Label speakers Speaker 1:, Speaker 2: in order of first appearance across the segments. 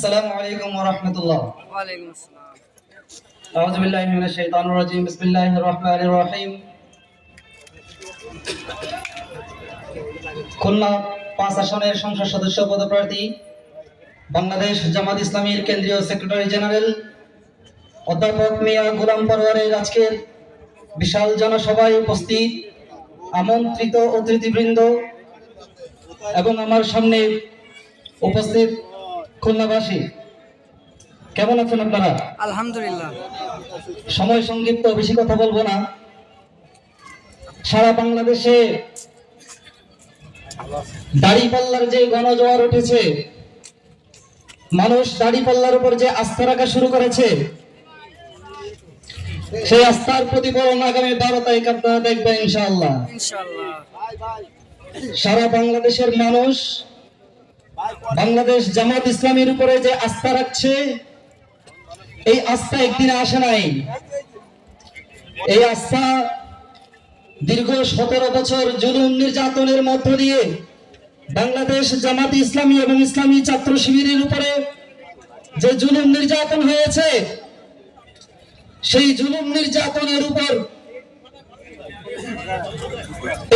Speaker 1: আসসালামু আলাইকুম ওয়া রাহমাতুল্লাহ।
Speaker 2: ওয়া আলাইকুম আসসালাম।
Speaker 1: আউযু বিল্লাহি মিনাশ শাইতানির রাজীম। বিসমিল্লাহির রহমানির রহিম। খুলনা ৫ আসনের সংসদ সদস্য পদপ্রার্থী বাংলাদেশ জামাত ইসলামীর কেন্দ্রীয় সেক্রেটারি জেনারেল অধ্যাপক মিয়া গোলাম পরওয়ারের আজকের বিশাল জনসভায় উপস্থিত আমন্ত্রিত অতিথিবৃন্দ এবং আমার সামনে উপস্থিত খুলনাবাসী, কেমন আছেন আপনারা?
Speaker 2: আলহামদুলিল্লাহ।
Speaker 1: সময় সংক্ষিপ্ত, বেশি কথা বলবো না। সারা বাংলাদেশে দাড়িপাল্লার যে গণজোয়ার উঠেছে, মানুষ দাড়িপাল্লার উপর যে আস্থা রাখা শুরু করেছে, সেই আস্থার প্রতিফলন আগামী 12 তারিখ আপনারা দেখবেন ইনশাআল্লাহ। সারা বাংলাদেশের মানুষ বাংলাদেশ জামাত ইসলামীর উপরে যে আস্থা রাখছে, এই আস্থা একদিনে আসে নাই। এই আস্থা দীর্ঘ 17 বছর জুলুম নির্যাতনের মধ্য দিয়ে বাংলাদেশ জামাত ইসলামী এবং ইসলামী ছাত্র শিবিরের উপরে যে জুলুম নির্যাতন হয়েছে, সেই জুলুম নির্যাতনের উপর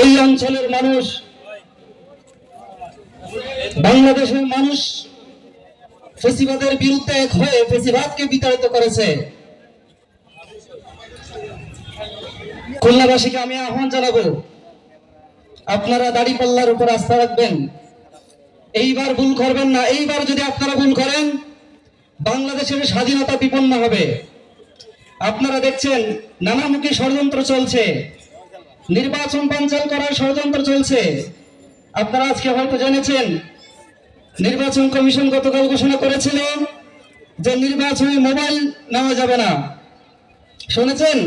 Speaker 1: এই অঞ্চলের মানুষ, বাংলাদেশের মানুষ ফেসিবাদের বিরুদ্ধে এক হয়ে ফেসিবাদকে বিতাড়িত করেছে। খুলনাবাসীকে আমি আহ্বান জানাবো, আপনারা দাড়িপাল্লার উপর আস্থা রাখবেন। এইবার ভুল করবেন না। এইবার যদি আপনারা ভুল করেন, বাংলাদেশের স্বাধীনতা বিপন্ন হবে। আপনারা দেখছেন নানামুখী ষড়যন্ত্র চলছে, নির্বাচন বানচাল করার ষড়যন্ত্র চলছে। আপনারা আজকে হয়তো জেনেছেন, নির্বাচন কমিশন গতকাল ঘোষণা করেছিল যে নির্বাচনে মোবাইল নেওয়া যাবে না। শুনেছেন?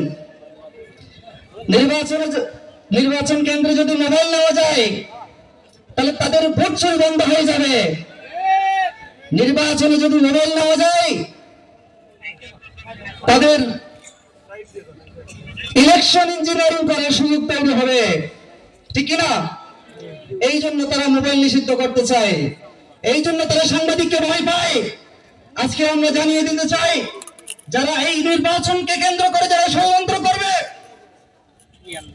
Speaker 1: নির্বাচন কেন্দ্রে যদি মোবাইল নেওয়া যায়, তাহলে তাদের ভোট চুরি বন্ধ হয়ে যাবে। নির্বাচনে যদি মোবাইল নেওয়া যায়, তাদের ইলেকশন ইঞ্জিনিয়ারিং করার সুযোগ তৈরি হবে, ঠিক কিনা? এই জন্য তারা মোবাইল নিষিদ্ধ করতে চায়, এই জন্য তারা সাংবাদিককে ভয় পায়। আজকে আমরা জানিয়ে দিতে চাই, যারা এই নির্বাচনকে কেন্দ্র করে যারা ষড়যন্ত্র করবে,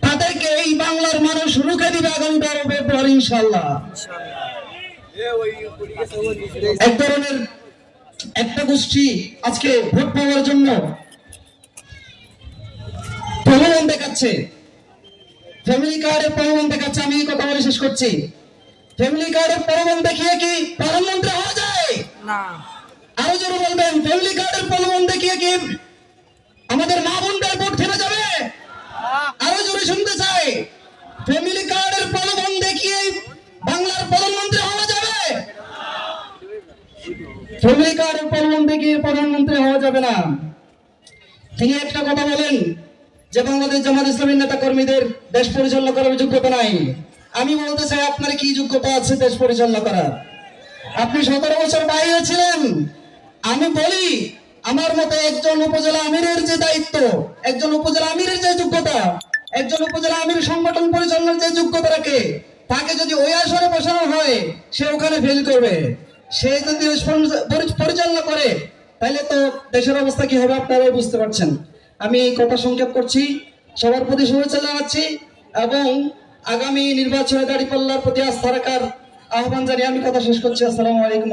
Speaker 1: তাদেরকে এই বাংলার মানুষ রুখে দিবে আগামী 12 ফেব্রুয়ারি ইনশাআল্লাহ। এক ধরনের একটা গোষ্ঠী আজকে ভোট পাওয়ার জন্য প্রলোভন দেখাচ্ছে, ফ্যামিলি কার্ডের প্রলোভন দেখাচ্ছে। আমি এই কথা বলে শেষ করছি। ফ্যামিলি কার্ডের প্রলোভন দেখিয়ে কি প্রধানমন্ত্রী হওয়া যায়?
Speaker 2: না।
Speaker 1: আরো জোরে বলবেন, ফ্যামিলি কার্ডের প্রলোভন দেখিয়ে কি আমাদের মা বোনদের ভোট ফেলে যাবে? আরো জোরে শুনতে চাই, ফ্যামিলি কার্ডের প্রলোভন দেখিয়ে বাংলার প্রধানমন্ত্রী হওয়া যাবে? ফ্যামিলি কার্ডের প্রলোভন দেখিয়ে প্রধানমন্ত্রী হওয়া যাবে না। তিনি একটা কথা বলেন যে বাংলাদেশ জামাত ইসলামীর নেতা কর্মীদের দেশ পরিচালনা করার যোগ্যতা নাই। আমি বলতে চাই, আপনার কি যোগ্যতা আছে দেশ পরিচালনা করার? আপনি 17 বছর বাইরে ছিলেন। আমি বলি, আমার মতে একজন উপজেলা আমিরের যে দায়িত্ব, একজন উপজেলা আমিরের যে যোগ্যতা, একজন উপজেলা আমির সংগঠন পরিচালনার যে যোগ্যতা রাখে, তাকে যদি ওই আসরে বসানো হয়, সে ওখানে ফেল করবে। সে যদি পরিচালনা করে, তাহলে তো দেশের অবস্থা কি হবে আপনারাই বুঝতে পারছেন। আমি কথা সংক্ষেপ করছি, সবার প্রতি শুভেচ্ছা জানাচ্ছি এবং আগামী নির্বাচনে দাঁড়িপাল্লার প্রতি আস্থা রাখার আহ্বান জানিয়ে আমি কথা শেষ করছি। আসসালামু আলাইকুম।